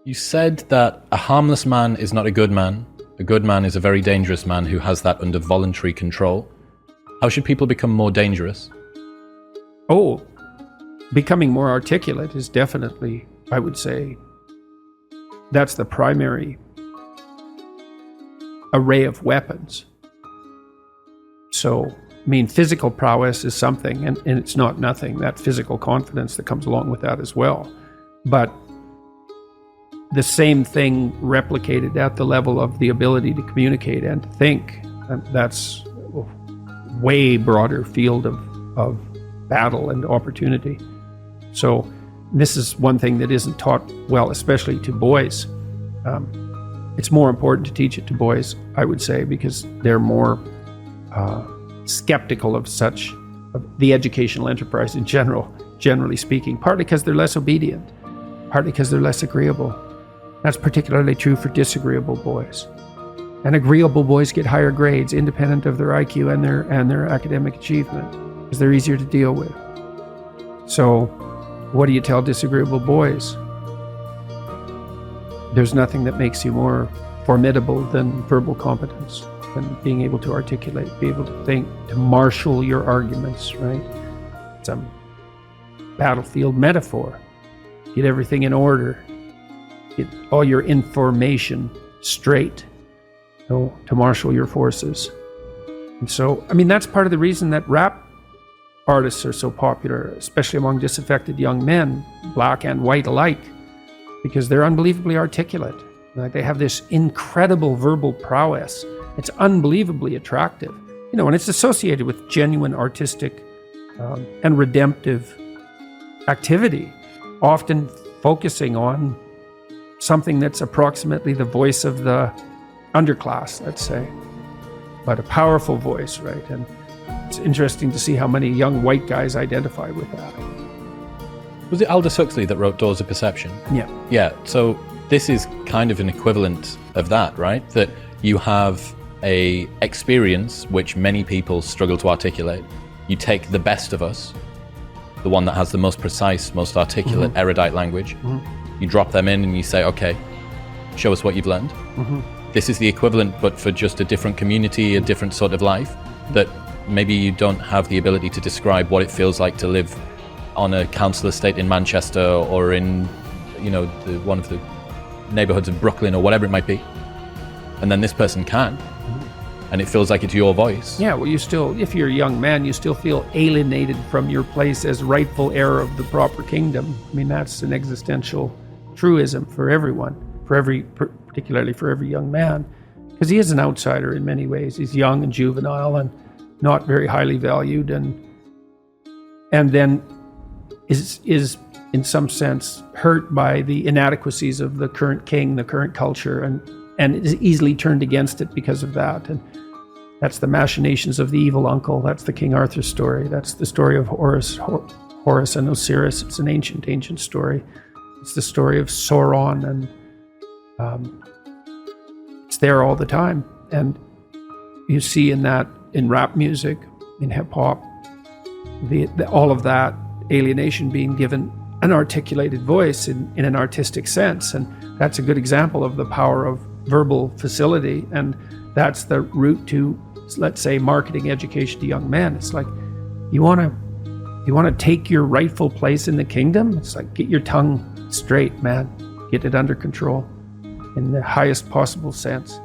You said that a harmless man is not a good man. A good man is a very dangerous man who has that under voluntary control. How should people become more dangerous? Oh, becoming more articulate is definitely, I would say, that's the primary array of weapons. So, I mean, physical prowess is something, and it's not nothing, that physical confidence that comes along with that as well. But the same thing replicated at the level of the ability to communicate and to think, and that's a way broader field of battle and opportunity. So this is one thing that isn't taught well, especially to boys. It's more important to teach it to boys, I would say, because they're more skeptical of the educational enterprise in generally speaking, partly because they're less obedient, partly because they're less agreeable. That's particularly true for disagreeable boys. And agreeable boys get higher grades independent of their IQ and their academic achievement, because they're easier to deal with. So what do you tell disagreeable boys? There's nothing that makes you more formidable than verbal competence, than being able to articulate, be able to think, to marshal your arguments, right? It's a battlefield metaphor. Get everything in order. Get all your information straight, to marshal your forces. And so, I mean, that's part of the reason that rap artists are so popular, especially among disaffected young men, black and white alike, because they're unbelievably articulate. Like, they have this incredible verbal prowess. It's unbelievably attractive, and it's associated with genuine artistic and redemptive activity, often focusing on something that's approximately the voice of the underclass, let's say, but a powerful voice, right? And it's interesting to see how many young white guys identify with that. Was it Aldous Huxley that wrote Doors of Perception? Yeah. Yeah, so this is kind of an equivalent of that, right? That you have a experience which many people struggle to articulate. You take the best of us, the one that has the most precise, most articulate, erudite language. You drop them in and you say, okay, show us what you've learned. This is the equivalent, but for just a different community, a different sort of life, that maybe you don't have the ability to describe what it feels like to live on a council estate in Manchester or in, one of the neighborhoods of Brooklyn or whatever it might be. And then this person can. And it feels like it's your voice. Yeah, well, if you're a young man, you still feel alienated from your place as rightful heir of the proper kingdom. I mean, that's an existential truism for everyone, particularly for every young man, because he is an outsider in many ways. He's young and juvenile and not very highly valued, and then is in some sense hurt by the inadequacies of the current king, the current culture, and is easily turned against it because of that. And that's the machinations of the evil uncle. That's the King Arthur story. That's the story of Horus and Osiris. It's an ancient story. It's the story of Sauron, and it's there all the time. And you see in rap music, in hip hop, all of that alienation being given an articulated voice in an artistic sense. And that's a good example of the power of verbal facility. And that's the route to, let's say, marketing education to young men. It's like, you want to take your rightful place in the kingdom? It's like, get your tongue straight, man. Get it under control in the highest possible sense.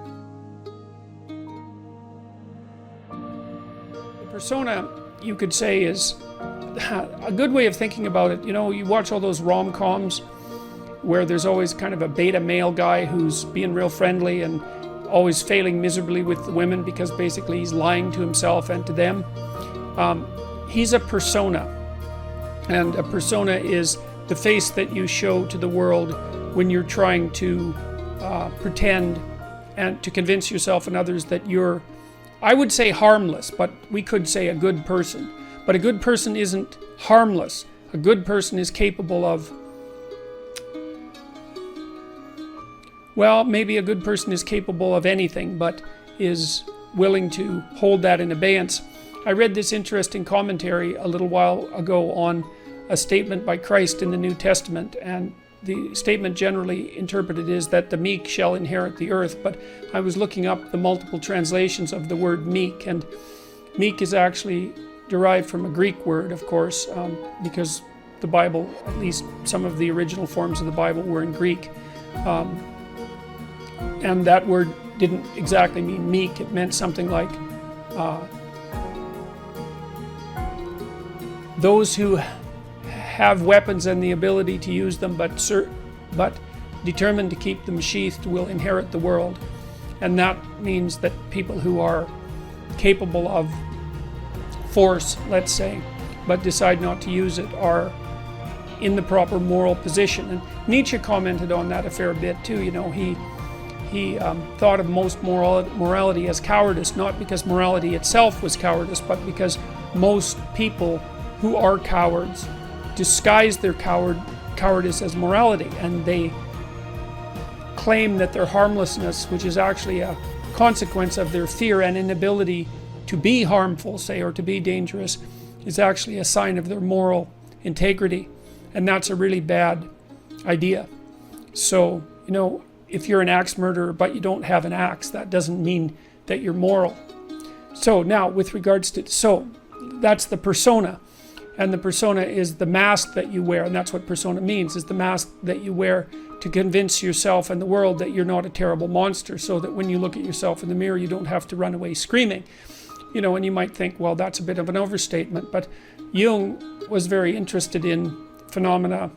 The persona, you could say, is a good way of thinking about it. You watch all those rom-coms where there's always kind of a beta male guy who's being real friendly and always failing miserably with the women because basically he's lying to himself and to them. He's a persona, and a persona is the face that you show to the world when you're trying to pretend and to convince yourself and others that you're, I would say, harmless, but we could say a good person. But a good person isn't harmless. A good person is capable of, well, maybe a good person is capable of anything, but is willing to hold that in abeyance. I read this interesting commentary a little while ago on a statement by Christ in the New Testament, and the statement generally interpreted is that the meek shall inherit the earth, but I was looking up the multiple translations of the word meek, and meek is actually derived from a Greek word, of course, because the Bible, at least some of the original forms of the Bible, were in Greek. And that word didn't exactly mean meek. It meant something like those who have weapons and the ability to use them, but determined to keep them sheathed, will inherit the world. And that means that people who are capable of force, let's say, but decide not to use it, are in the proper moral position. And Nietzsche commented on that a fair bit too. You know, he thought of most morality as cowardice, not because morality itself was cowardice, but because most people who are cowards disguise their cowardice as morality, and they claim that their harmlessness, which is actually a consequence of their fear and inability to be harmful, say, or to be dangerous, is actually a sign of their moral integrity. And that's a really bad idea. So, you know, if you're an axe murderer but you don't have an axe, that doesn't mean that you're moral. So now, with regards to, so that's the persona. And the persona is the mask that you wear, and that's what persona means, is the mask that you wear to convince yourself and the world that you're not a terrible monster, so that when you look at yourself in the mirror, you don't have to run away screaming. You know, and you might think, well, that's a bit of an overstatement, but Jung was very interested in phenomena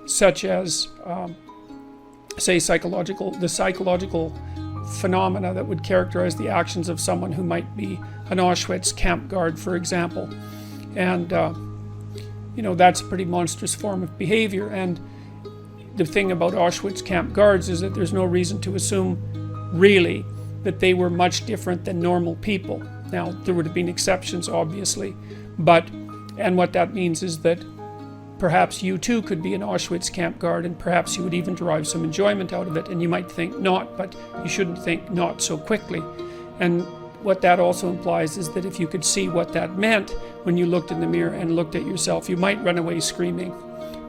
such as, say, the psychological phenomena that would characterize the actions of someone who might be an Auschwitz camp guard, for example. And, you know, that's a pretty monstrous form of behavior. And the thing about Auschwitz camp guards is that there's no reason to assume, really, that they were much different than normal people. Now, there would have been exceptions, obviously, and what that means is that perhaps you too could be an Auschwitz camp guard, and perhaps you would even derive some enjoyment out of it, and you might think not, but you shouldn't think not so quickly. And what that also implies is that if you could see what that meant when you looked in the mirror and looked at yourself, you might run away screaming,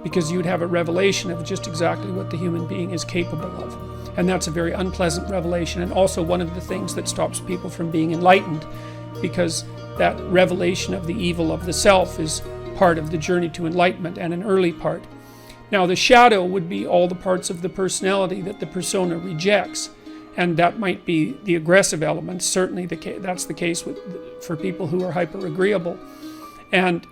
because you'd have a revelation of just exactly what the human being is capable of. And that's a very unpleasant revelation, and also one of the things that stops people from being enlightened, because that revelation of the evil of the self is part of the journey to enlightenment, and an early part. Now, the shadow would be all the parts of the personality that the persona rejects, and that might be the aggressive elements. Certainly that's the case for people who are hyper-agreeable. And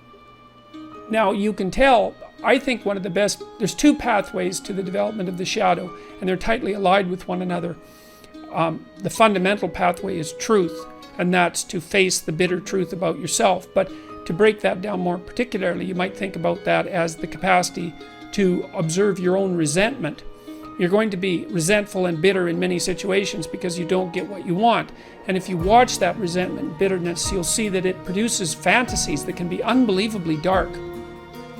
now you can tell, I think one of the best, there's two pathways to the development of the shadow, and they're tightly allied with one another. The fundamental pathway is truth, and that's to face the bitter truth about yourself. But to break that down more particularly, you might think about that as the capacity to observe your own resentment. You're going to be resentful and bitter in many situations because you don't get what you want. And if you watch that resentment and bitterness, you'll see that it produces fantasies that can be unbelievably dark.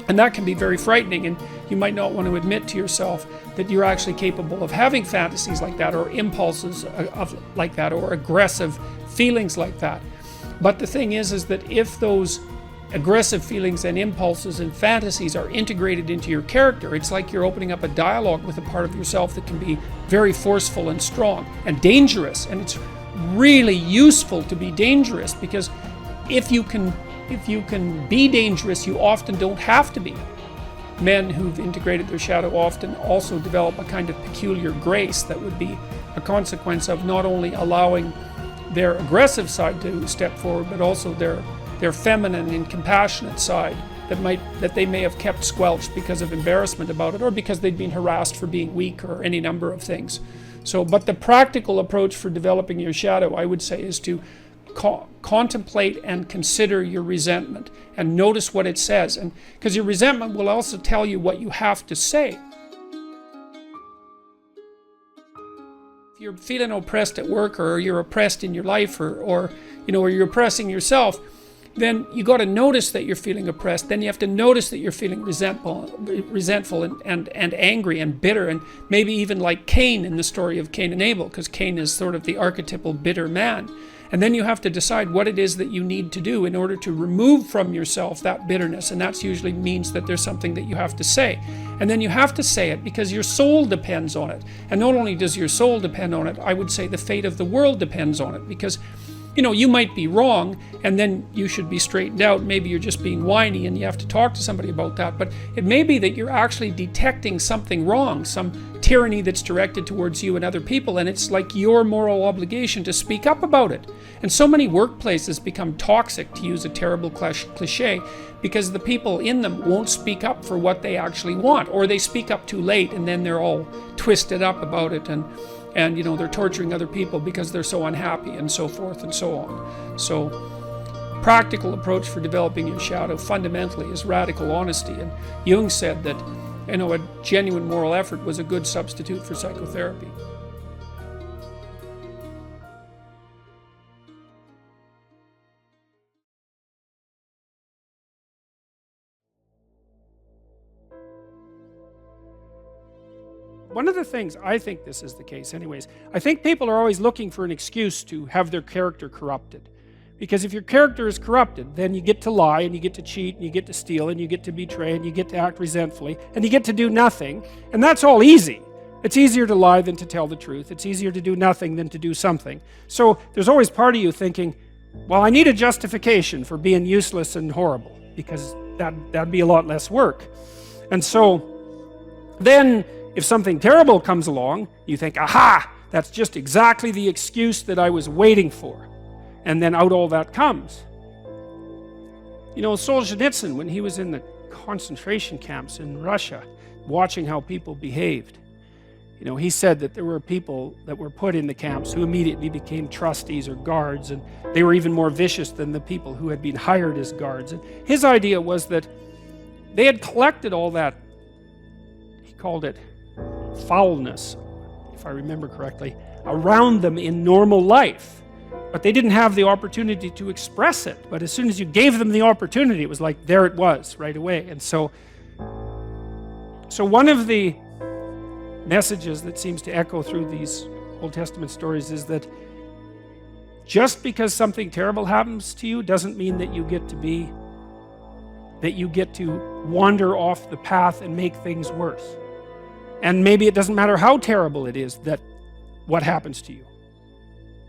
And that can be very frightening, and you might not want to admit to yourself that you're actually capable of having fantasies like that, or impulses like that, or aggressive feelings like that. But the thing is that if those aggressive feelings and impulses and fantasies are integrated into your character, it's like you're opening up a dialogue with a part of yourself that can be very forceful and strong and dangerous. And it's really useful to be dangerous, because if you can be dangerous, you often don't have to be. Men who've integrated their shadow often also develop a kind of peculiar grace that would be a consequence of not only allowing their aggressive side to step forward, but also their feminine and compassionate side that they may have kept squelched because of embarrassment about it, or because they'd been harassed for being weak, or any number of things. So, but the practical approach for developing your shadow, I would say, is to contemplate and consider your resentment and notice what it says, and because your resentment will also tell you what you have to say. If you're feeling oppressed at work, or you're oppressed in your life, or you're oppressing yourself, then you got to notice that you're feeling oppressed. Then you have to notice that you're feeling resentful and angry and bitter, and maybe even like Cain in the story of Cain and Abel, because Cain is sort of the archetypal bitter man. And then you have to decide what it is that you need to do in order to remove from yourself that bitterness. And that usually means that there's something that you have to say. And then you have to say it because your soul depends on it. And not only does your soul depend on it, I would say the fate of the world depends on it. Because, you know, you might be wrong and then you should be straightened out. Maybe you're just being whiny and you have to talk to somebody about that. But it may be that you're actually detecting something wrong, some tyranny that's directed towards you and other people, and it's like your moral obligation to speak up about it. And so many workplaces become toxic, to use a terrible cliche, because the people in them won't speak up for what they actually want, or they speak up too late and then they're all twisted up about it, and you know, they're torturing other people because they're so unhappy, and so forth and so on. So practical approach for developing your shadow fundamentally is radical honesty. And Jung said that, you know, a genuine moral effort was a good substitute for psychotherapy. One of the things, I think this is the case anyways, I think people are always looking for an excuse to have their character corrupted. Because if your character is corrupted, then you get to lie, and you get to cheat, and you get to steal, and you get to betray, and you get to act resentfully, and you get to do nothing. And that's all easy. It's easier to lie than to tell the truth. It's easier to do nothing than to do something. So there's always part of you thinking, well, I need a justification for being useless and horrible, because that'd be a lot less work. And so then if something terrible comes along, you think, aha, that's just exactly the excuse that I was waiting for. And then out all that comes. You know, Solzhenitsyn, when he was in the concentration camps in Russia, watching how people behaved, you know, he said that there were people that were put in the camps who immediately became trustees or guards, and they were even more vicious than the people who had been hired as guards. And his idea was that they had collected all that, he called it foulness, if I remember correctly, around them in normal life. But they didn't have the opportunity to express it. But as soon as you gave them the opportunity, it was like, there it was, right away. And so one of the messages that seems to echo through these Old Testament stories is that just because something terrible happens to you doesn't mean that you get to wander off the path and make things worse. And maybe it doesn't matter how terrible it is that what happens to you.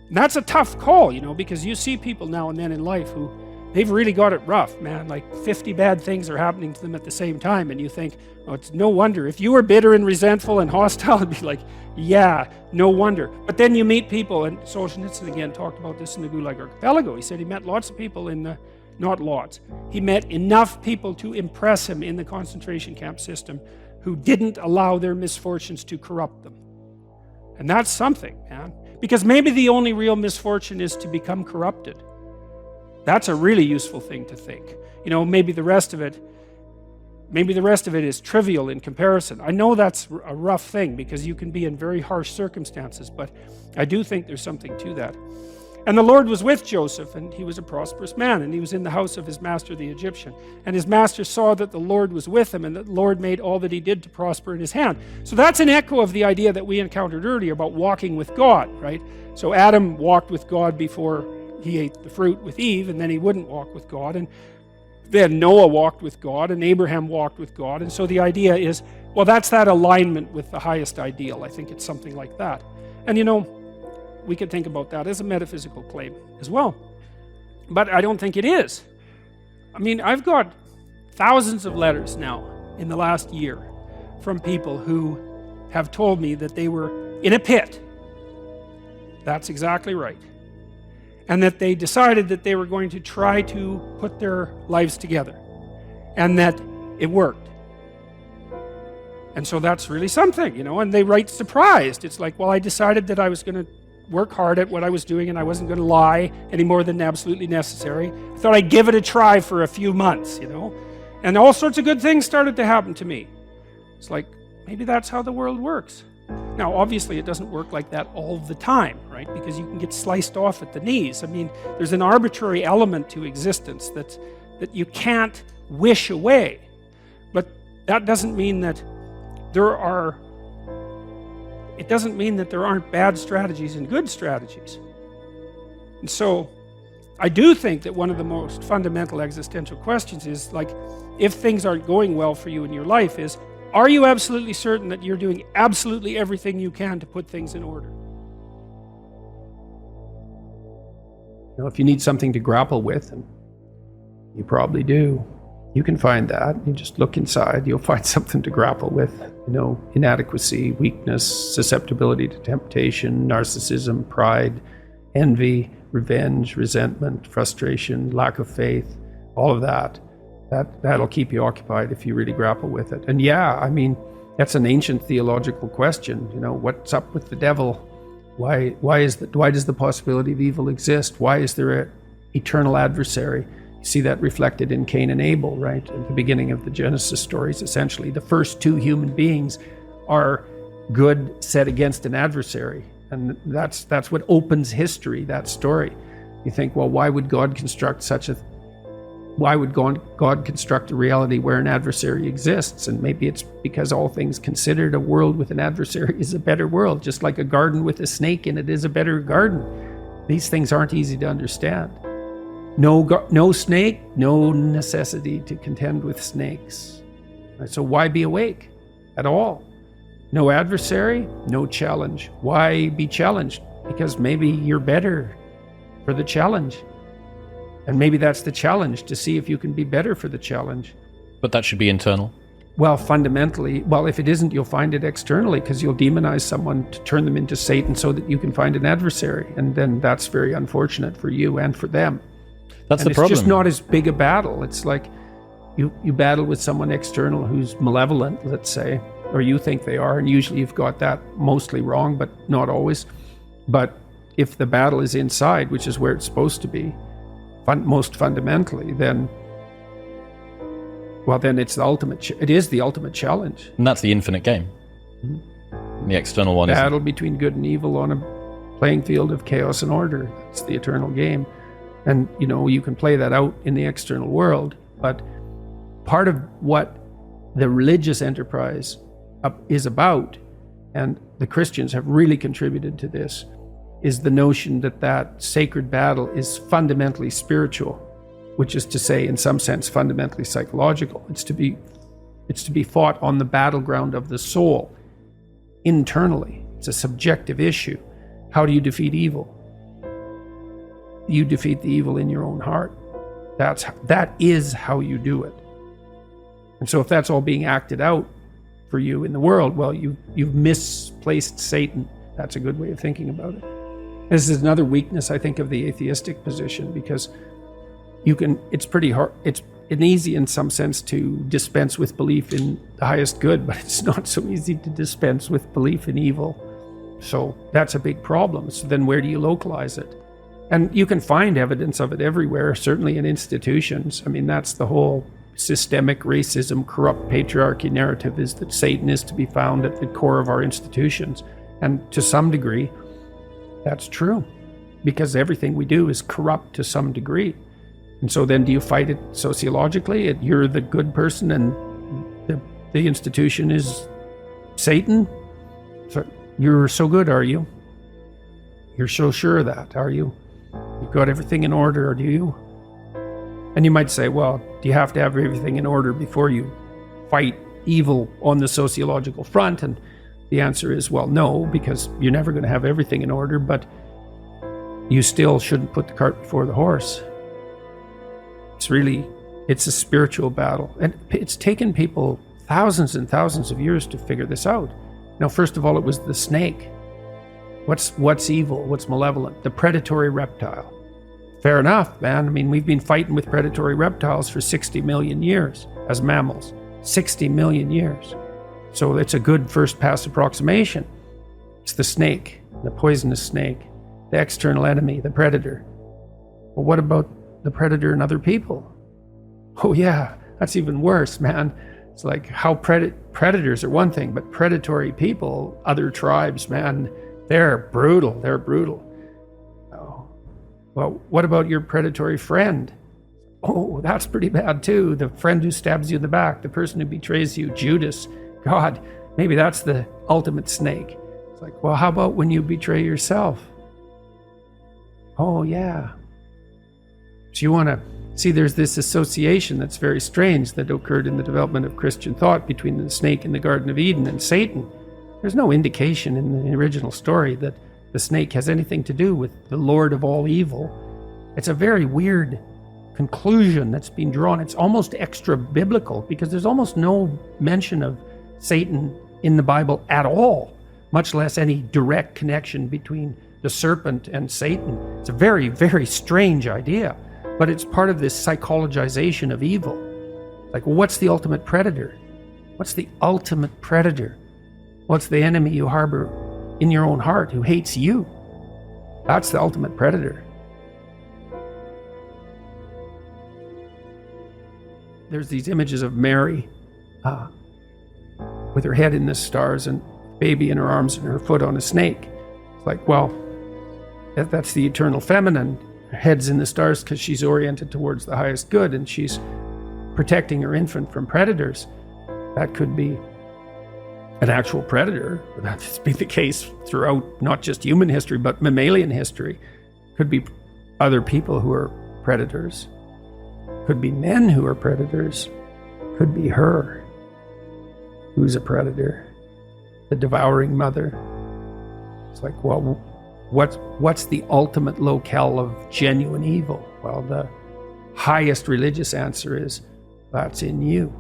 And that's a tough call, you know, because you see people now and then in life who, they've really got it rough, man. Like 50 bad things are happening to them at the same time, and you think, oh, it's no wonder. If you were bitter and resentful and hostile, it'd be like, yeah, no wonder. But then you meet people, and Solzhenitsyn again talked about this in the Gulag Archipelago. He said he met lots of people in the, not lots, he met enough people to impress him in the concentration camp system who didn't allow their misfortunes to corrupt them. And that's something, man. Because maybe the only real misfortune is to become corrupted. That's a really useful thing to think. You know, maybe the rest of it is trivial in comparison. I know that's a rough thing because you can be in very harsh circumstances, but I do think there's something to that. And the Lord was with Joseph, and he was a prosperous man, and he was in the house of his master the Egyptian. And his master saw that the Lord was with him, and that the Lord made all that he did to prosper in his hand. So that's an echo of the idea that we encountered earlier about walking with God, right? So Adam walked with God before he ate the fruit with Eve, and then he wouldn't walk with God. And then Noah walked with God, and Abraham walked with God. And so the idea is, well, that's that alignment with the highest ideal. I think it's something like that. And you know, we could think about that as a metaphysical claim as well. But I don't think it is. I mean, I've got thousands of letters now in the last year from people who have told me that they were in a pit. That's exactly right. And that they decided that they were going to try to put their lives together. And that it worked. And so that's really something, you know, and they write surprised. It's like, well, I decided that I was going to work hard at what I was doing, and I wasn't going to lie any more than absolutely necessary. I thought I'd give it a try for a few months, you know. And all sorts of good things started to happen to me. It's like, maybe that's how the world works. Now, obviously, it doesn't work like that all the time, right? Because you can get sliced off at the knees. I mean, there's an arbitrary element to existence that you can't wish away. But that doesn't mean that there aren't bad strategies and good strategies. And so I do think that one of the most fundamental existential questions is, like, if things aren't going well for you in your life, is, are you absolutely certain that you're doing absolutely everything you can to put things in order? You know, if you need something to grapple with, and you probably do, you can find that. You just look inside, you'll find something to grapple with. You know, inadequacy, weakness, susceptibility to temptation, narcissism, pride, envy, revenge, resentment, frustration, lack of faith, all of that. That'll keep you occupied if you really grapple with it. And yeah, I mean, that's an ancient theological question. You know, what's up with the devil? Why does the possibility of evil exist? Why is there an eternal adversary? You see that reflected in Cain and Abel, right? At the beginning of the Genesis stories, essentially. The first two human beings are good set against an adversary. And that's what opens history, that story. You think, well, why would God construct a reality where an adversary exists? And maybe it's because, all things considered, a world with an adversary is a better world, just like a garden with a snake in it is a better garden. These things aren't easy to understand. No snake, no necessity to contend with snakes. So why be awake at all? No adversary, no challenge. Why be challenged? Because maybe you're better for the challenge. And maybe that's the challenge, to see if you can be better for the challenge. But that should be internal. Well, fundamentally, if it isn't, you'll find it externally, because you'll demonize someone to turn them into Satan so that you can find an adversary. And then that's very unfortunate for you and for them. That's and the problem. It's just not as big a battle. It's like you battle with someone external who's malevolent, let's say, or you think they are, and usually you've got that mostly wrong, but not always. But if the battle is inside, which is where it's supposed to be, most fundamentally, then it's the ultimate. It is the ultimate challenge. And that's the infinite game. Mm-hmm. The external one is battle between good and evil on a playing field of chaos and order. That's the eternal game. And, you know, you can play that out in the external world, but part of what the religious enterprise is about, and the Christians have really contributed to this, is the notion that sacred battle is fundamentally spiritual, which is to say, in some sense, fundamentally psychological. It's to be fought on the battleground of the soul, internally. It's a subjective issue. How do you defeat evil? You defeat the evil in your own heart. That is how you do it. And so if that's all being acted out for you in the world, well, you've misplaced Satan. That's a good way of thinking about it. This is another weakness, I think, of the atheistic position, because it's pretty hard, it's easy in some sense to dispense with belief in the highest good, but it's not so easy to dispense with belief in evil. So that's a big problem. So then where do you localize it? And you can find evidence of it everywhere, certainly in institutions. I mean, that's the whole systemic racism, corrupt patriarchy narrative, is that Satan is to be found at the core of our institutions. And to some degree, that's true, because everything we do is corrupt to some degree. And so then do you fight it sociologically? You're the good person and the institution is Satan? So you're so good, are you? You're so sure of that, are you? You've got everything in order, do you? And you might say, well, do you have to have everything in order before you fight evil on the sociological front? And the answer is, well, no, because you're never going to have everything in order, but you still shouldn't put the cart before the horse. It's a spiritual battle. And it's taken people thousands and thousands of years to figure this out. Now, first of all, it was the snake. What's evil? What's malevolent? The predatory reptile. Fair enough, man. I mean, we've been fighting with predatory reptiles for 60 million years as mammals. 60 million years. So it's a good first pass approximation. It's the snake, the poisonous snake, the external enemy, the predator. Well, what about the predator and other people? Oh yeah, that's even worse, man. It's like how predators are one thing, but predatory people, other tribes, man, they're brutal. They're brutal. Oh. Well, what about your predatory friend? Oh, that's pretty bad too. The friend who stabs you in the back, the person who betrays you, Judas. God, maybe that's the ultimate snake. It's like, well, how about when you betray yourself? Oh, yeah. So you want to see there's this association that's very strange that occurred in the development of Christian thought between the snake in the Garden of Eden and Satan. There's no indication in the original story that the snake has anything to do with the Lord of all evil. It's a very weird conclusion that's been drawn. It's almost extra biblical because there's almost no mention of Satan in the Bible at all, much less any direct connection between the serpent and Satan. It's a very, very strange idea, but it's part of this psychologization of evil. Like, well, what's the ultimate predator? What's the ultimate predator? What's the enemy you harbor in your own heart who hates you? That's the ultimate predator. There's these images of Mary with her head in the stars and baby in her arms and her foot on a snake. It's like, well, that's the eternal feminine. Her head's in the stars because she's oriented towards the highest good and she's protecting her infant from predators. That could be an actual predator. That's been the case throughout not just human history, but mammalian history. Could be other people who are predators. Could be men who are predators. Could be her, who's a predator. The devouring mother. It's like, well, what's the ultimate locale of genuine evil? Well, the highest religious answer is, that's in you.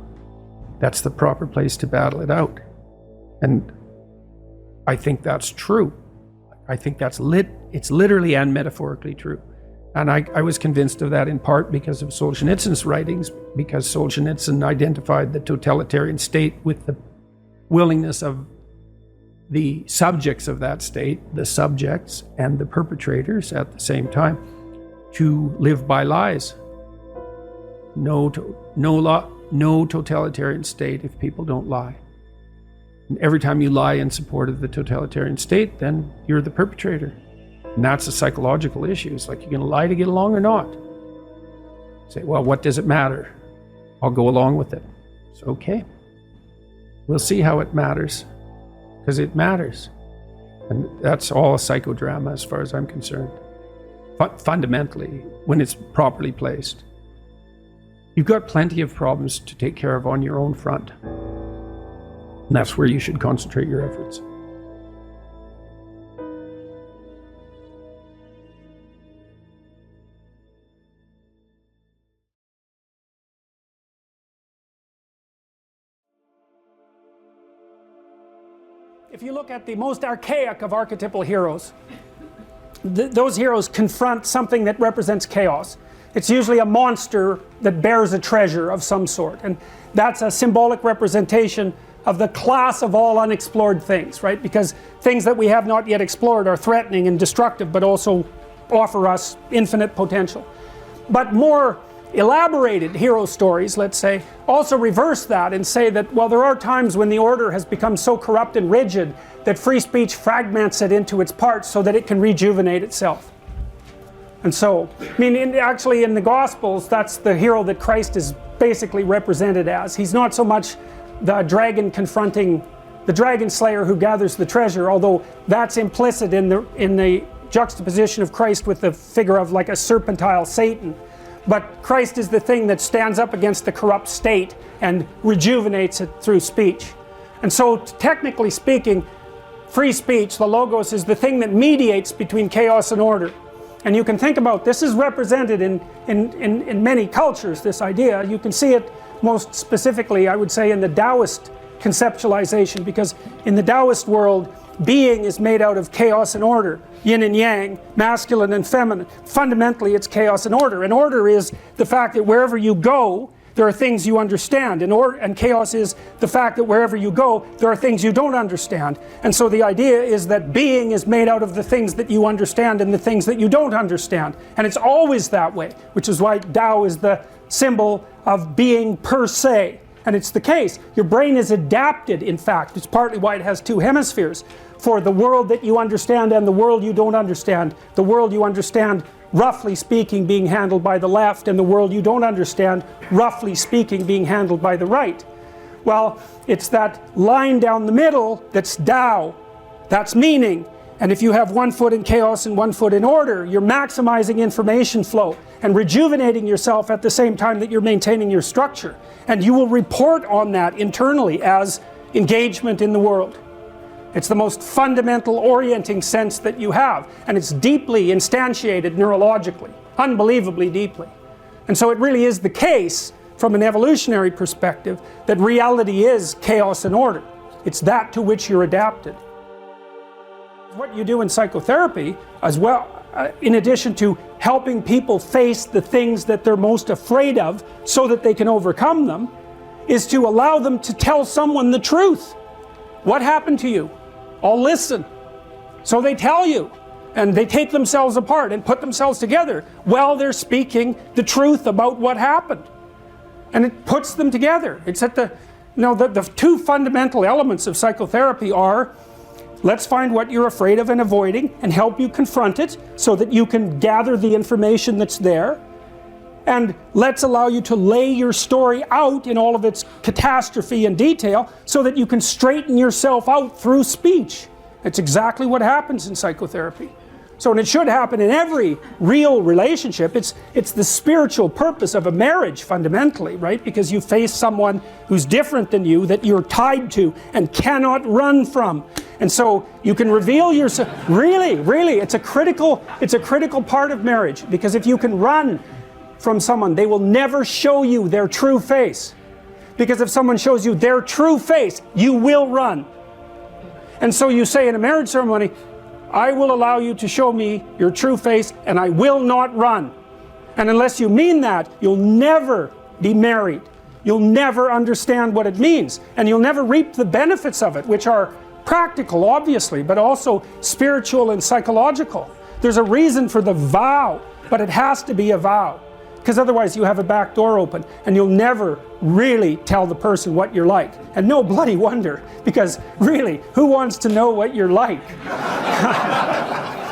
That's the proper place to battle it out. And I think that's true. I think it's literally and metaphorically true. And I was convinced of that in part because of Solzhenitsyn's writings, because Solzhenitsyn identified the totalitarian state with the willingness of the subjects of that state, the subjects and the perpetrators at the same time, to live by lies. No totalitarian state if people don't lie. And every time you lie in support of the totalitarian state, then you're the perpetrator. And that's a psychological issue. It's like, you're going to lie to get along or not? Say, well, what does it matter? I'll go along with it. It's okay. We'll see how it matters, because it matters. And that's all a psychodrama as far as I'm concerned. Fundamentally, when it's properly placed. You've got plenty of problems to take care of on your own front. And that's where you should concentrate your efforts. If you look at the most archaic of archetypal heroes, those heroes confront something that represents chaos. It's usually a monster that bears a treasure of some sort, and that's a symbolic representation of the class of all unexplored things, right? Because things that we have not yet explored are threatening and destructive, but also offer us infinite potential. But more elaborated hero stories, let's say, also reverse that and say that, well, there are times when the order has become so corrupt and rigid that free speech fragments it into its parts so that it can rejuvenate itself. And so, I mean, actually in the Gospels, that's the hero that Christ is basically represented as. He's not so much the dragon confronting the dragon slayer who gathers the treasure, although that's implicit in the juxtaposition of Christ with the figure of like a serpentile Satan. But Christ is the thing that stands up against the corrupt state and rejuvenates it through speech. And so, technically speaking, free speech, the logos, is the thing that mediates between chaos and order. And you can think about, this is represented in many cultures, this idea. You can see it most specifically, I would say, in the Taoist conceptualization, because in the Taoist world, being is made out of chaos and order, yin and yang, masculine and feminine. Fundamentally, it's chaos and order. And order is the fact that wherever you go, there are things you understand. And chaos is the fact that wherever you go, there are things you don't understand. And so the idea is that being is made out of the things that you understand and the things that you don't understand. And it's always that way, which is why Tao is the symbol of being per se. And it's the case. Your brain is adapted, in fact. It's partly why it has two hemispheres. For the world that you understand and the world you don't understand. The world you understand, roughly speaking, being handled by the left, and the world you don't understand, roughly speaking, being handled by the right. Well, it's that line down the middle that's Tao. That's meaning. And if you have one foot in chaos and one foot in order, you're maximizing information flow and rejuvenating yourself at the same time that you're maintaining your structure. And you will report on that internally as engagement in the world. It's the most fundamental orienting sense that you have, and it's deeply instantiated neurologically, unbelievably deeply. And so it really is the case, from an evolutionary perspective, that reality is chaos and order. It's that to which you're adapted. What you do in psychotherapy as well, in addition to helping people face the things that they're most afraid of so that they can overcome them, is to allow them to tell someone the truth. What happened to you? I'll listen. So they tell you, and they take themselves apart and put themselves together while they're speaking the truth about what happened. And it puts them together. It's at the, the two fundamental elements of psychotherapy are, let's find what you're afraid of and avoiding and help you confront it so that you can gather the information that's there. And let's allow you to lay your story out in all of its catastrophe and detail so that you can straighten yourself out through speech. It's exactly what happens in psychotherapy. So, and it should happen in every real relationship. It's the spiritual purpose of a marriage, fundamentally, right? Because you face someone who's different than you, that you're tied to and cannot run from. And so you can reveal yourself. Really, it's a critical part of marriage. Because if you can run from someone, they will never show you their true face. Because if someone shows you their true face, you will run. And so you say in a marriage ceremony, I will allow you to show me your true face and I will not run. And unless you mean that, you'll never be married. You'll never understand what it means. And you'll never reap the benefits of it, which are practical, obviously, but also spiritual and psychological. There's a reason for the vow, but it has to be a vow. Because otherwise you have a back door open and you'll never really tell the person what you're like. And no bloody wonder, because really, who wants to know what you're like?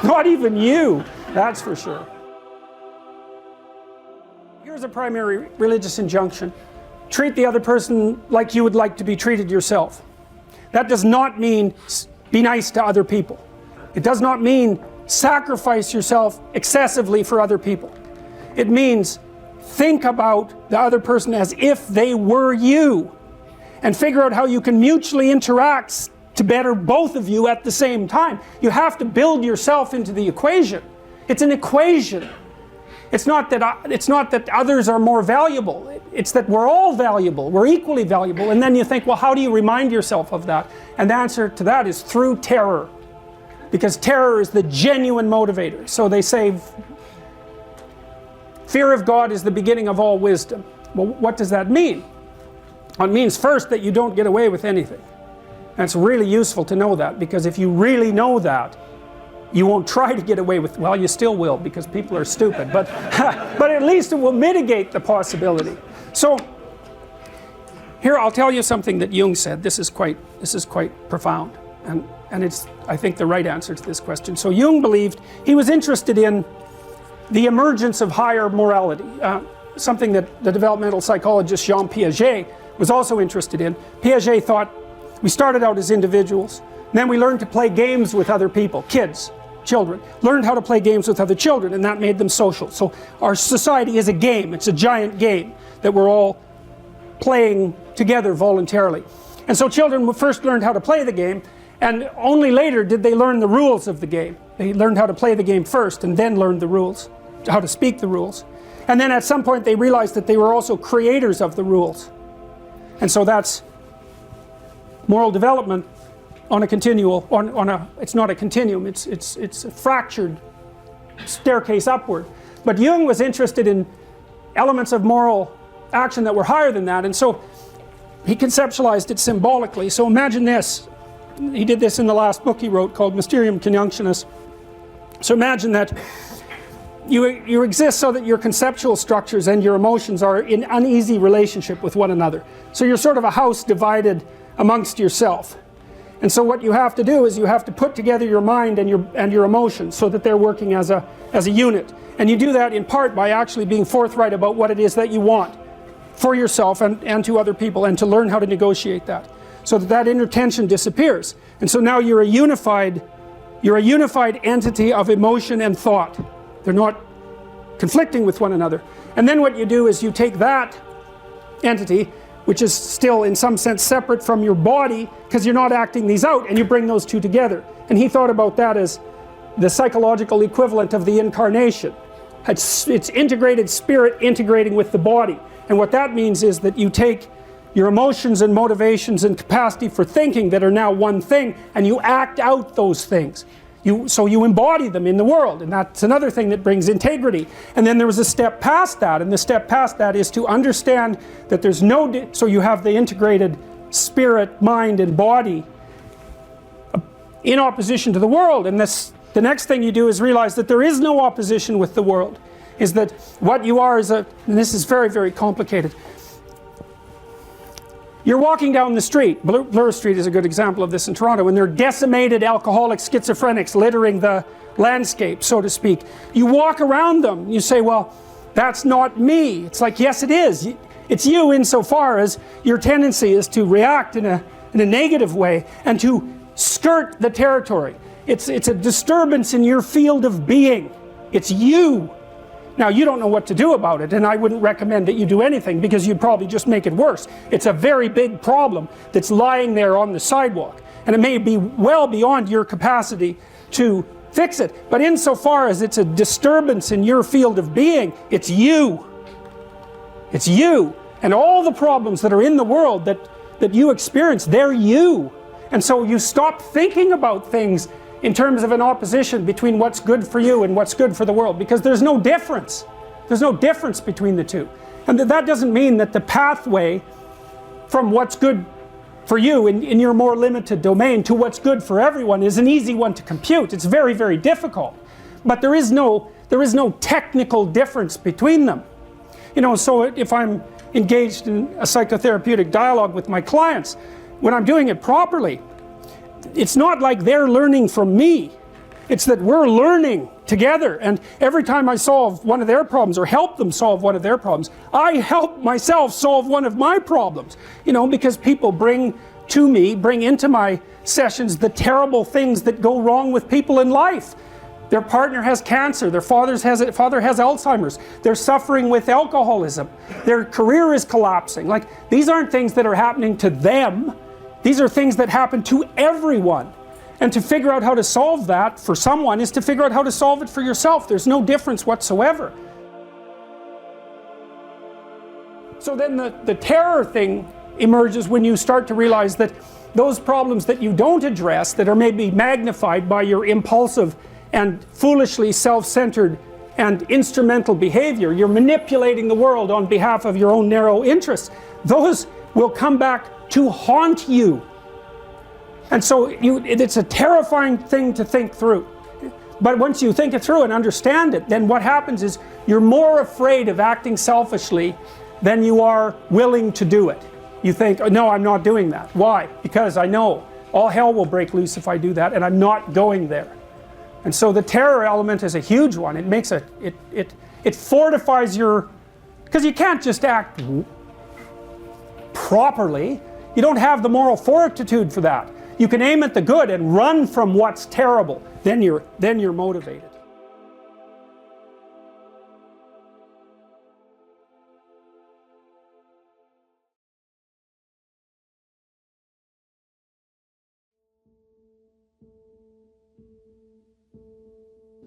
Not even you, that's for sure. Here's a primary religious injunction. Treat the other person like you would like to be treated yourself. That does not mean be nice to other people. It does not mean sacrifice yourself excessively for other people. It means think about the other person as if they were you and figure out how you can mutually interact to better both of you at the same time. You have to build yourself into the equation. It's an equation. It's not that others are more valuable. It's that we're all valuable. We're equally valuable. And then you think, well, how do you remind yourself of that? And the answer to that is through terror. Because terror is the genuine motivator. So they say, fear of God is the beginning of all wisdom. Well, what does that mean? Well, it means first that you don't get away with anything. And it's really useful to know that, because if you really know that, you won't try to get away with, well, you still will, because people are stupid, but but at least it will mitigate the possibility. So here I'll tell you something that Jung said. This is quite profound, and it's, I think, the right answer to this question. So Jung believed, he was interested in the emergence of higher morality, something that the developmental psychologist Jean Piaget was also interested in. Piaget thought, we started out as individuals, then we learned to play games with other people, kids, children, learned how to play games with other children, and that made them social. So our society is a game. It's a giant game that we're all playing together voluntarily. And so children first learned how to play the game, and only later did they learn the rules of the game. They learned how to play the game first and then learned the rules, how to speak the rules. And then at some point they realized that they were also creators of the rules. And so that's moral development on a continual, it's not a continuum, it's a fractured staircase upward. But Jung was interested in elements of moral action that were higher than that, and so he conceptualized it symbolically. So imagine this. He did this in the last book he wrote called Mysterium Conjunctionis. So imagine that you exist so that your conceptual structures and your emotions are in uneasy relationship with one another. So you're sort of a house divided amongst yourself. And so what you have to do is you have to put together your mind and your emotions so that they're working as a unit. And you do that in part by actually being forthright about what it is that you want for yourself and to other people, and to learn how to negotiate that, so that inner tension disappears. And so now you're a unified You're a unified entity of emotion and thought. They're not conflicting with one another. And then what you do is you take that entity, which is still in some sense separate from your body, because you're not acting these out, and you bring those two together. And he thought about that as the psychological equivalent of the incarnation. It's integrated spirit integrating with the body. And what that means is that you take your emotions and motivations and capacity for thinking that are now one thing, and you act out those things. So you embody them in the world, and that's another thing that brings integrity. And then there was a step past that, and the step past that is to understand that there's no, so you have the integrated spirit, mind, and body in opposition to the world. And the next thing you do is realize that there is no opposition with the world. Is that what you are is and this is very, very complicated. You're walking down the street. Bloor Street is a good example of this in Toronto, and there are decimated alcoholic schizophrenics littering the landscape, so to speak. You walk around them, you say, well, that's not me. It's like, yes, it is. It's you insofar as your tendency is to react in a negative way and to skirt the territory. It's a disturbance in your field of being. It's you. Now, you don't know what to do about it, and I wouldn't recommend that you do anything, because you'd probably just make it worse. It's a very big problem that's lying there on the sidewalk, and it may be well beyond your capacity to fix it. But insofar as it's a disturbance in your field of being, it's you. It's you. And all the problems that are in the world that you experience, they're you. And so you stop thinking about things in terms of an opposition between what's good for you and what's good for the world, because there's no difference. There's no difference between the two. And that doesn't mean that the pathway from what's good for you in your more limited domain to what's good for everyone is an easy one to compute. It's very, very difficult. But there is no technical difference between them. You know, so if I'm engaged in a psychotherapeutic dialogue with my clients, when I'm doing it properly, it's not like they're learning from me. It's that we're learning together, and every time I solve one of their problems or help them solve one of their problems, I help myself solve one of my problems. You know, because people bring into my sessions the terrible things that go wrong with people in life. Their partner has cancer, their father has Alzheimer's, they're suffering with alcoholism, their career is collapsing. Like, these aren't things that are happening to them. These are things that happen to everyone. And to figure out how to solve that for someone is to figure out how to solve it for yourself. There's no difference whatsoever. So then the terror thing emerges when you start to realize that those problems that you don't address, that are maybe magnified by your impulsive and foolishly self-centered and instrumental behavior, you're manipulating the world on behalf of your own narrow interests, those will come back to haunt you. And so it's a terrifying thing to think through. But once you think it through and understand it, then what happens is you're more afraid of acting selfishly than you are willing to do it. You think, oh, no, I'm not doing that. Why? Because I know all hell will break loose if I do that, and I'm not going there. And so the terror element is a huge one. It makes it fortifies your, because you can't just act properly. You don't have the moral fortitude for that. You can aim at the good and run from what's terrible. Then you're motivated.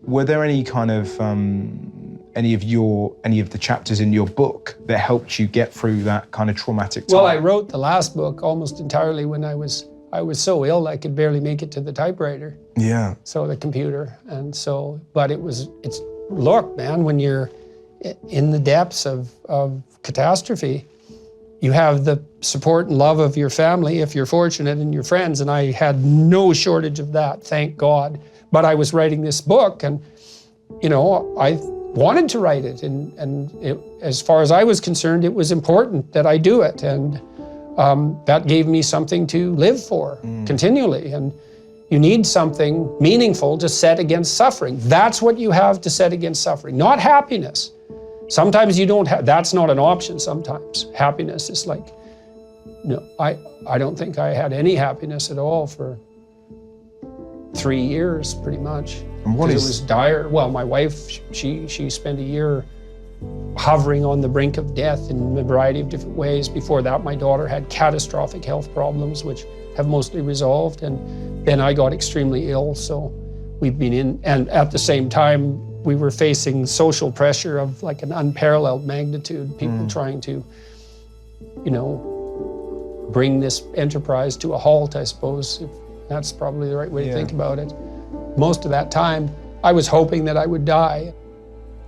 Were there any kind of any of the chapters in your book that helped you get through that kind of traumatic time? Well, I wrote the last book almost entirely when I was so ill I could barely make it to the typewriter. Yeah. So the computer, and so, but look, man, when you're in the depths of catastrophe, you have the support and love of your family, if you're fortunate, and your friends, and I had no shortage of that, thank God. But I was writing this book, and, you know, I wanted to write it, and as far as I was concerned, it was important that I do it, and that gave me something to live for continually. And you need something meaningful to set against suffering. That's what you have to set against suffering, not happiness. Sometimes you don't have, that's not an option sometimes. Happiness is like, no, I don't think I had any happiness at all for 3 years, pretty much. And what It is- was dire. Well, my wife, she spent a year hovering on the brink of death in a variety of different ways. Before that, my daughter had catastrophic health problems, which have mostly resolved. And then I got extremely ill, so we've been in, and at the same time, we were facing social pressure of like an unparalleled magnitude, people trying to, bring this enterprise to a halt, I suppose, if that's probably the right way to think about it. Most of that time, I was hoping that I would die.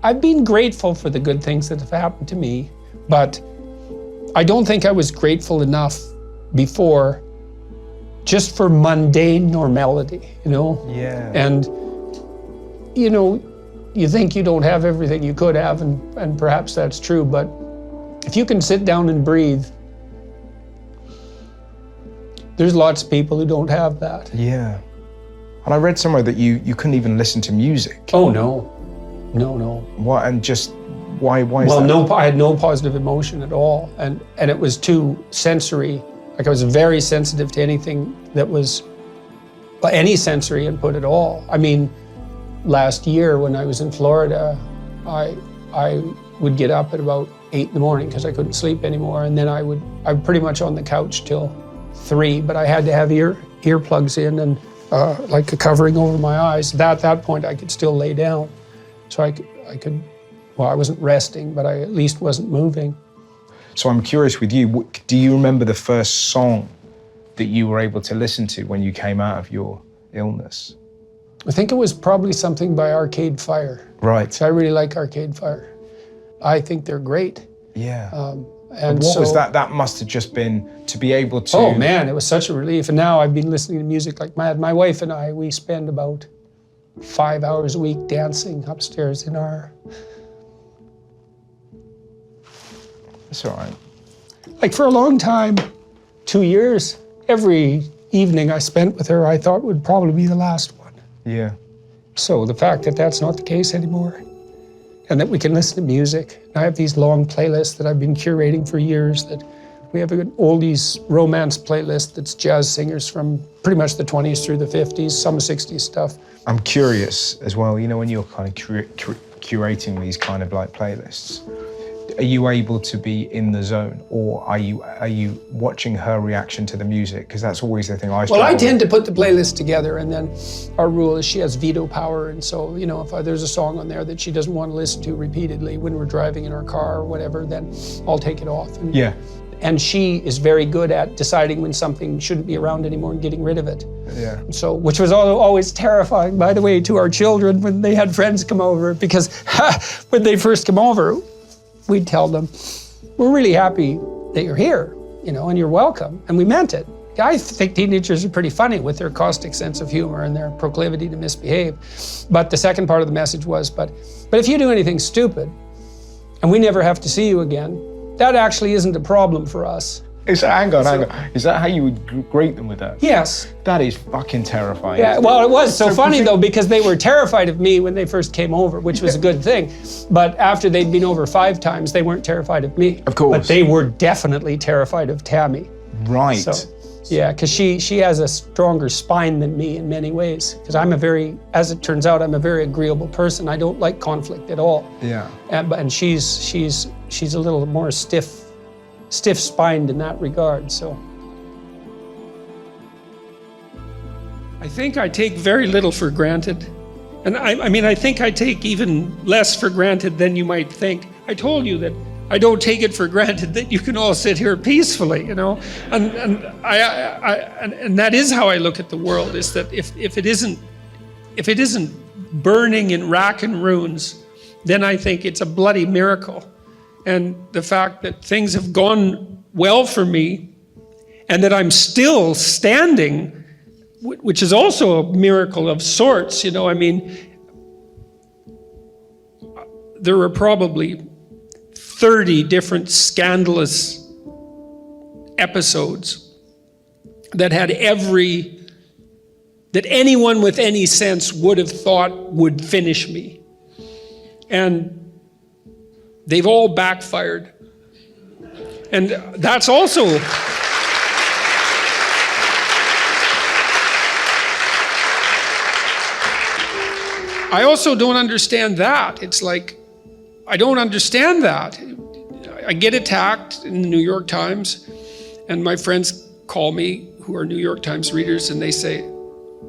I've been grateful for the good things that have happened to me, but I don't think I was grateful enough before just for mundane normality, Yeah. And, you think you don't have everything you could have, and perhaps that's true, but if you can sit down and breathe, there's lots of people who don't have that. Yeah. And I read somewhere that you couldn't even listen to music. Oh, no. No. Why? And just why is Well, that? I had no positive emotion at all, and it was too sensory. Like I was very sensitive to anything that was any sensory input at all. I mean, last year when I was in Florida, I would get up at about 8 in the morning because I couldn't sleep anymore, and then I'm pretty much on the couch till 3. But I had to have earplugs in and like a covering over my eyes. At that point, I could still lay down, so I could. Well, I wasn't resting, but I at least wasn't moving. So I'm curious with you, do you remember the first song that you were able to listen to when you came out of your illness? I think it was probably something by Arcade Fire. Right. So I really like Arcade Fire. I think they're great. Yeah. And what was so- that? That must have just been to be able to... Oh man, it was such a relief. And now I've been listening to music like mad. My wife and I, we spend about 5 hours a week dancing upstairs in our... It's all right. Like for a long time, 2 years, every evening I spent with her, I thought would probably be the last one. Yeah. So the fact that that's not the case anymore, and that we can listen to music. I have these long playlists that I've been curating for years. That we have an oldies romance playlist that's jazz singers from pretty much the 20s through the 50s, some 60s stuff. I'm curious as well, when you're kind of curating these kind of like playlists, are you able to be in the zone, or are you watching her reaction to the music? Because that's always the thing I struggle Well, I with. tend to put the playlist together, and then our rule is she has veto power, and so, if there's a song on there that she doesn't want to listen to repeatedly when we're driving in our car or whatever, then I'll take it off. Yeah. And she is very good at deciding when something shouldn't be around anymore and getting rid of it. Yeah. So, which was always terrifying, by the way, to our children when they had friends come over, because when they first come over, we'd tell them, we're really happy that you're here, and you're welcome. And we meant it. I think teenagers are pretty funny with their caustic sense of humor and their proclivity to misbehave. But the second part of the message was, but if you do anything stupid and we never have to see you again, that actually isn't a problem for us. Hang on. Is that how you would greet them with that? Yes. That is fucking terrifying. Yeah, well, it was so funny was it- though, because they were terrified of me when they first came over, which was a good thing. But after they'd been over 5 times, they weren't terrified of me. Of course. But they were definitely terrified of Tammy. Right. So, yeah, because she has a stronger spine than me in many ways. Because as it turns out, I'm a very agreeable person. I don't like conflict at all. Yeah. And she's a little more stiff-spined in that regard. So. I think I take very little for granted. And I think I take even less for granted than you might think. I told you that I don't take it for granted that you can all sit here peacefully, and that is how I look at the world, is that if it isn't burning in rack and ruins, then I think it's a bloody miracle. And the fact that things have gone well for me and that I'm still standing, which is also a miracle of sorts, there were probably 30 different scandalous episodes that that anyone with any sense would have thought would finish me. And they've all backfired. And that's also... I also don't understand that. It's like, I don't understand that. I get attacked in the New York Times, and my friends call me who are New York Times readers, and they say,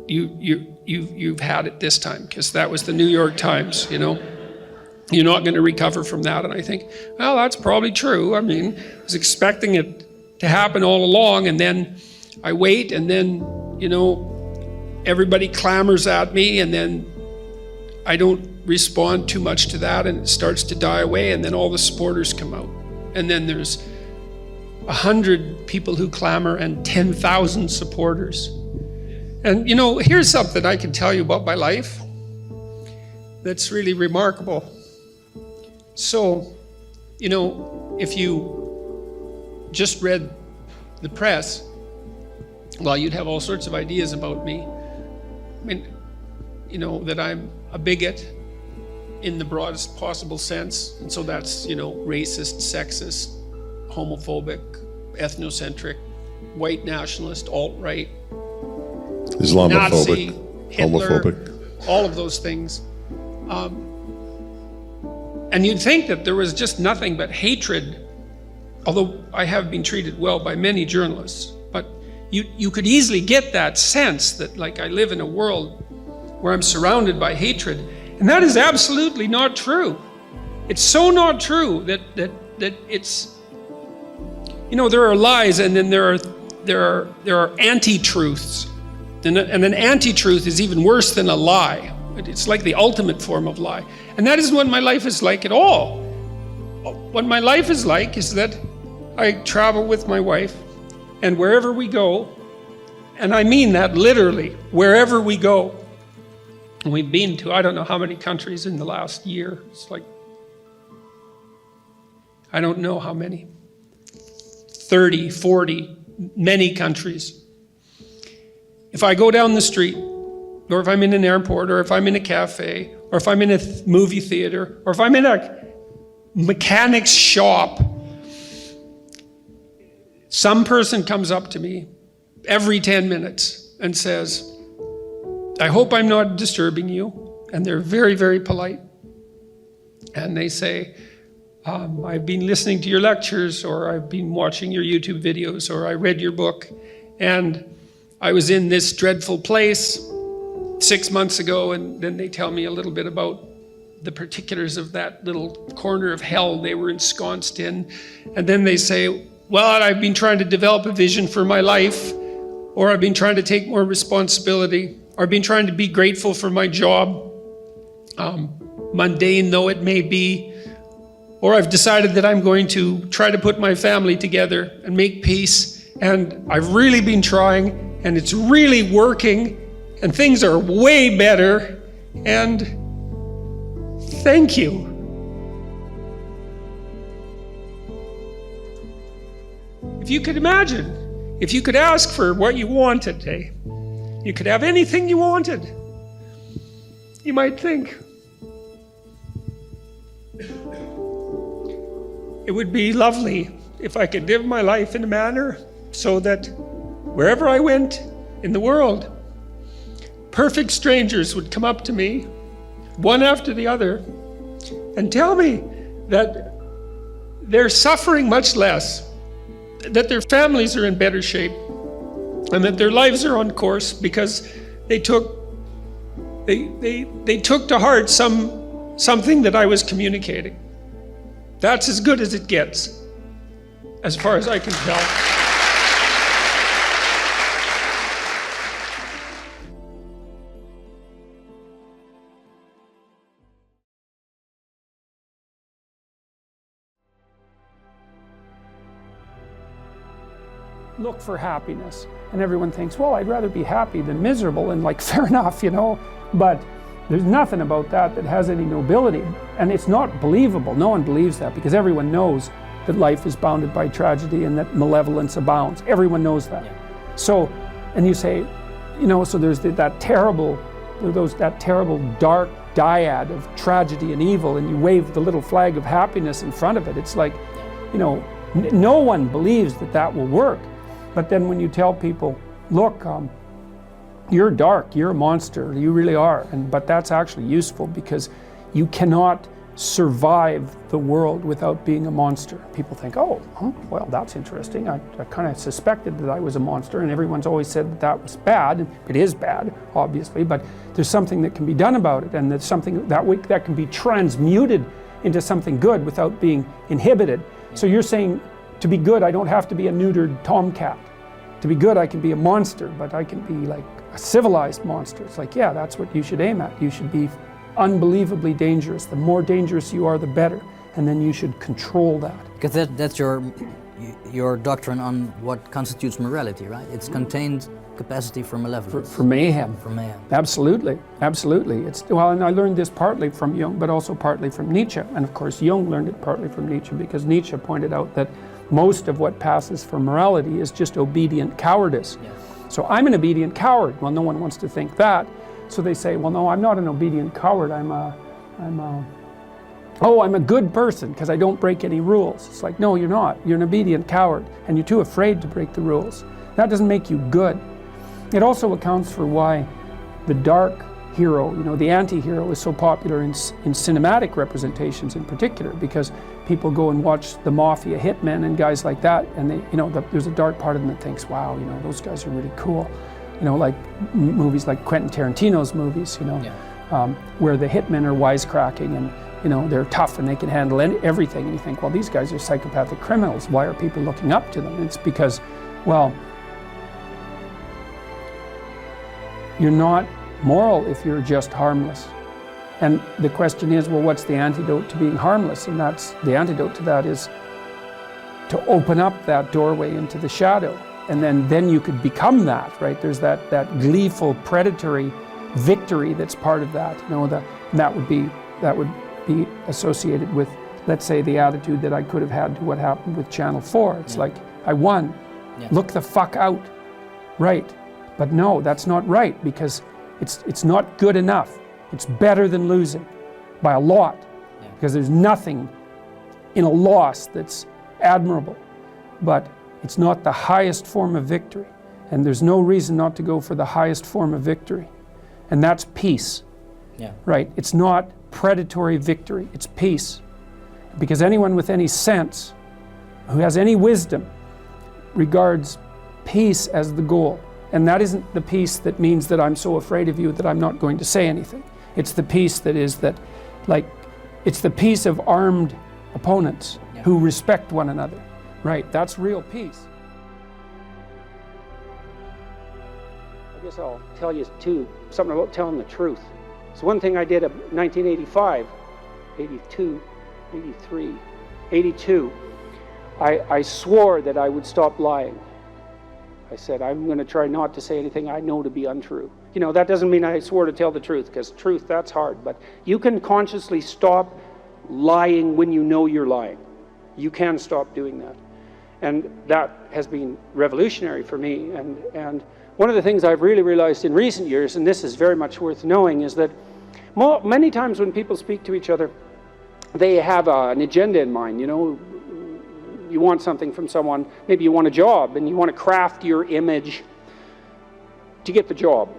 you've had it this time, because that was the New York Times, you know? You're not going to recover from that. And I think, well, that's probably true. I mean, I was expecting it to happen all along, and then I wait, and then, you know, everybody clamors at me, and then I don't respond too much to that, and it starts to die away, and then all the supporters come out. And then there's 100 people who clamor and 10,000 supporters. And, you know, here's something I can tell you about my life that's really remarkable. So, you know, if you just read the press, well, you'd have all sorts of ideas about me. I mean, you know, that I'm a bigot in the broadest possible sense. And so that's, you know, racist, sexist, homophobic, ethnocentric, white nationalist, alt-right, Islamophobic, Nazi, Hitler, homophobic. all of those things. And you'd think that there was just nothing but hatred, although I have been treated well by many journalists, but you could easily get that sense that, like, I live in a world where I'm surrounded by hatred, and that is absolutely not true. It's so not true that it's, you know, there are lies, and then there are anti-truths, and an anti-truth is even worse than a lie. It's like the ultimate form of lie, and that isn't what my life is like at all. What my life is like is that I travel with my wife, and wherever we go, and I mean that literally, wherever we go, and we've been to I don't know how many countries in the last year. It's like, I don't know how many, 30, 40, many countries. If I go down the street, or if I'm in an airport, or if I'm in a cafe, or if I'm in a movie theater, or if I'm in a mechanic's shop, some person comes up to me every 10 minutes and says, I hope I'm not disturbing you. And they're very, very polite. And they say, I've been listening to your lectures, or I've been watching your YouTube videos, or I read your book, and I was in this dreadful place 6 months ago, and then they tell me a little bit about the particulars of that little corner of hell they were ensconced in. And then they say, well, I've been trying to develop a vision for my life, or I've been trying to take more responsibility, or I've been trying to be grateful for my job, mundane though it may be, or I've decided that I'm going to try to put my family together and make peace, and I've really been trying, and it's really working, and things are way better, and thank you. If you could imagine, if you could ask for what you wanted, hey, you could have anything you wanted. You might think, it would be lovely if I could live my life in a manner so that wherever I went in the world, perfect strangers would come up to me, one after the other, and tell me that they're suffering much less, that their families are in better shape, and that their lives are on course because they took to heart something that I was communicating. That's as good as it gets, as far as I can tell. Look for happiness, and everyone thinks, well, I'd rather be happy than miserable, and like, fair enough, you know, but there's nothing about that that has any nobility, and it's not believable. No one believes that, because everyone knows that life is bounded by tragedy and that malevolence abounds. Everyone knows that. So, and you say, you know, so there's that terrible dark dyad of tragedy and evil, and you wave the little flag of happiness in front of it. It's like, you know, no one believes that that will work. But then when you tell people, look, you're dark, you're a monster, you really are. But that's actually useful because you cannot survive the world without being a monster. People think, oh, well, that's interesting. I kind of suspected that I was a monster, and everyone's always said that that was bad. It is bad, obviously, but there's something that can be done about it, and there's something that can be transmuted into something good without being inhibited. So you're saying, to be good, I don't have to be a neutered tomcat. To be good, I can be a monster, but I can be like a civilized monster. It's like, yeah, that's what you should aim at. You should be unbelievably dangerous. The more dangerous you are, the better. And then you should control that. Because that's your doctrine on what constitutes morality, right? It's contained capacity for malevolence. For mayhem. For mayhem. Absolutely, absolutely. Well, and I learned this partly from Jung, but also partly from Nietzsche. And of course, Jung learned it partly from Nietzsche, because Nietzsche pointed out that most of what passes for morality is just obedient cowardice. Yes. So I'm an obedient coward. Well, no one wants to think that. So they say, well, no, I'm not an obedient coward. I'm a good person because I don't break any rules. It's like, no, you're not. You're an obedient coward, and you're too afraid to break the rules. That doesn't make you good. It also accounts for why the dark hero, the anti-hero, is so popular in cinematic representations in particular, because people go and watch the mafia hitmen and guys like that, and they, there's a dark part of them that thinks, wow, those guys are really cool. Like movies like Quentin Tarantino's movies, where the hitmen are wisecracking and, they're tough and they can handle everything. And you think, well, these guys are psychopathic criminals. Why are people looking up to them? It's because, well, you're not moral if you're just harmless. And the question is, well, what's the antidote to being harmless? And the antidote to that is to open up that doorway into the shadow. And then you could become that, right? There's that gleeful, predatory victory that's part of that. That would be associated with, let's say, the attitude that I could have had to what happened with Channel 4. It's like, I won. Yeah. Look the fuck out. Right. But no, that's not right, because it's not good enough. It's better than losing by a lot, because there's nothing in a loss that's admirable. But it's not the highest form of victory, and there's no reason not to go for the highest form of victory, and that's peace. Yeah. Right? It's not predatory victory, it's peace. Because anyone with any sense, who has any wisdom, regards peace as the goal. And that isn't the peace that means that I'm so afraid of you that I'm not going to say anything. It's the peace that is that, it's the peace of armed opponents who respect one another. Right, that's real peace. I guess I'll tell you too, something about telling the truth. So one thing I did in 1985, 82, 83, 82, I swore that I would stop lying. I said, I'm going to try not to say anything I know to be untrue. That doesn't mean I swore to tell the truth, because truth, that's hard. But you can consciously stop lying when you know you're lying. You can stop doing that. And that has been revolutionary for me. And one of the things I've really realized in recent years, and this is very much worth knowing, is that many times when people speak to each other, they have an agenda in mind. You want something from someone, maybe you want a job, and you want to craft your image to get the job,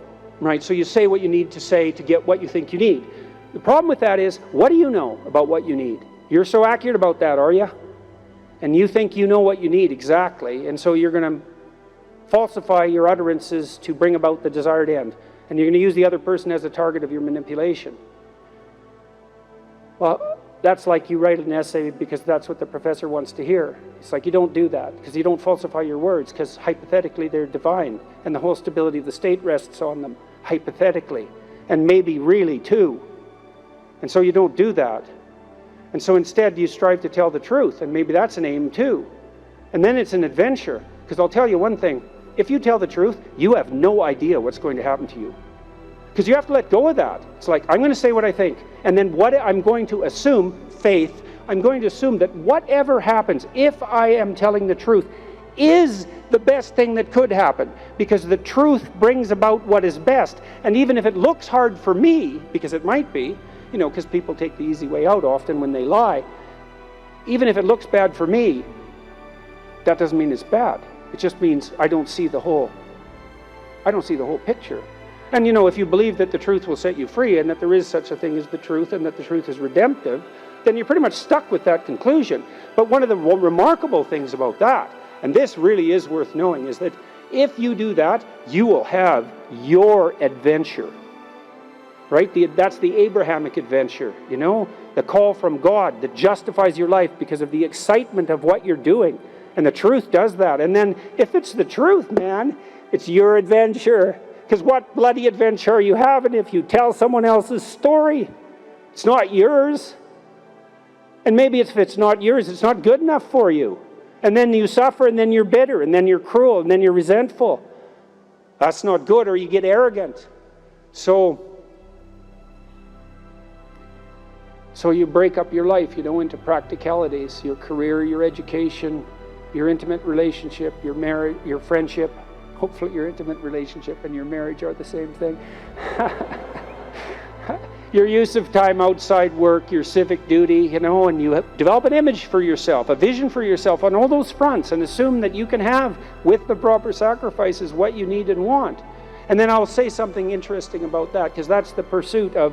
right? So you say what you need to say to get what you think you need. The problem with that is, what do you know about what you need? You're so accurate about that, are you? And you think you know what you need exactly, and so you're going to falsify your utterances to bring about the desired end, and you're going to use the other person as a target of your manipulation. Well, that's like you write an essay because that's what the professor wants to hear. It's like, you don't do that, because you don't falsify your words, because hypothetically they're divine, and the whole stability of the state rests on them, hypothetically, and maybe really too. And so you don't do that. And so instead you strive to tell the truth, and maybe that's an aim too. And then it's an adventure, because I'll tell you one thing, if you tell the truth, you have no idea what's going to happen to you. Because you have to let go of that. It's like, I'm going to say what I think, and then what I'm going to assume, faith, I'm going to assume that whatever happens, if I am telling the truth, is the best thing that could happen, because the truth brings about what is best. And even if it looks hard for me, because it might be, because people take the easy way out often when they lie, even if it looks bad for me, that doesn't mean it's bad. It just means I don't see the whole picture. And if you believe that the truth will set you free and that there is such a thing as the truth and that the truth is redemptive, then you're pretty much stuck with that conclusion. But one of the remarkable things about that, and this really is worth knowing, is that if you do that, you will have your adventure. Right? That's the Abrahamic adventure, the call from God that justifies your life because of the excitement of what you're doing. And the truth does that. And then if it's the truth, man, it's your adventure. Because what bloody adventure are you having if you tell someone else's story? It's not yours. And maybe if it's not yours, it's not good enough for you. And then you suffer, and then you're bitter, and then you're cruel, and then you're resentful. That's not good, or you get arrogant. So you break up your life, into practicalities, your career, your education, your intimate relationship, your marriage, your friendship. Hopefully your intimate relationship and your marriage are the same thing. Your use of time outside work, your civic duty, and you develop an image for yourself, a vision for yourself on all those fronts, and assume that you can have, with the proper sacrifices, what you need and want. And then I'll say something interesting about that, because that's the pursuit of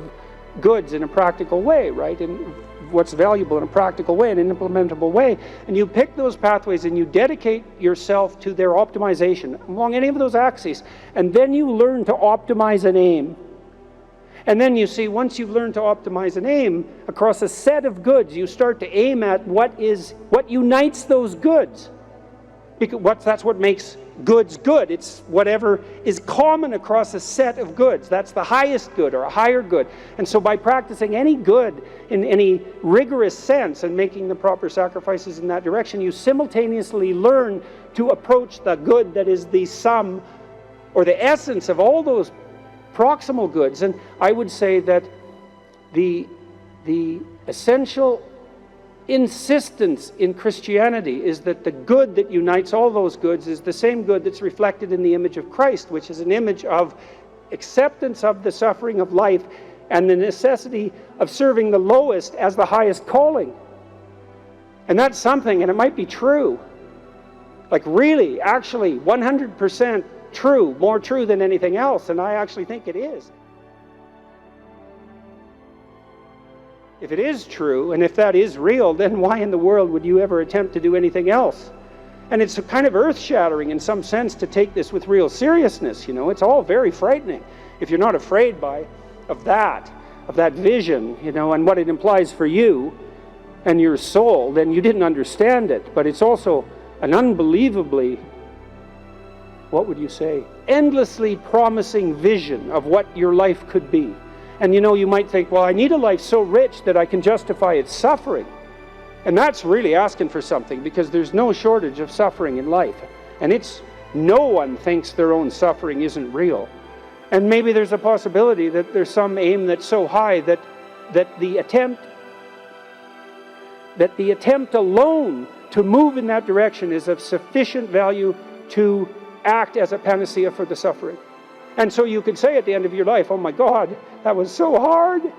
goods in a practical way, right? And what's valuable in a practical way, in an implementable way. And you pick those pathways and you dedicate yourself to their optimization along any of those axes. And then you learn to optimize an aim. And then you see, once you've learned to optimize an aim across a set of goods, you start to aim at what unites those goods. Because that's what makes goods good. It's whatever is common across a set of goods. That's the highest good or a higher good. And so by practicing any good in any rigorous sense and making the proper sacrifices in that direction, you simultaneously learn to approach the good that is the sum or the essence of all those proximal goods. And I would say that the essential insistence in Christianity is that the good that unites all those goods is the same good that's reflected in the image of Christ, which is an image of acceptance of the suffering of life and the necessity of serving the lowest as the highest calling. And that's something, and it might be true, like really, actually 100% true, more true than anything else, and I actually think it is. If it is true, and if that is real, then why in the world would you ever attempt to do anything else? And it's kind of earth-shattering in some sense to take this with real seriousness, It's all very frightening. If you're not afraid of that vision, and what it implies for you and your soul, then you didn't understand it. But it's also an unbelievably, what would you say, endlessly promising vision of what your life could be. And you might think, well, I need a life so rich that I can justify its suffering. And that's really asking for something, because there's no shortage of suffering in life. And no one thinks their own suffering isn't real. And maybe there's a possibility that there's some aim that's so high that the attempt alone to move in that direction is of sufficient value to act as a panacea for the suffering. And so you could say at the end of your life, oh my God, that was so hard. It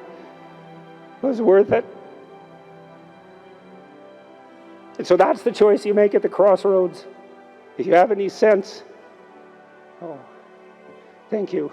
was worth it. And so that's the choice you make at the crossroads. If you have any sense, thank you.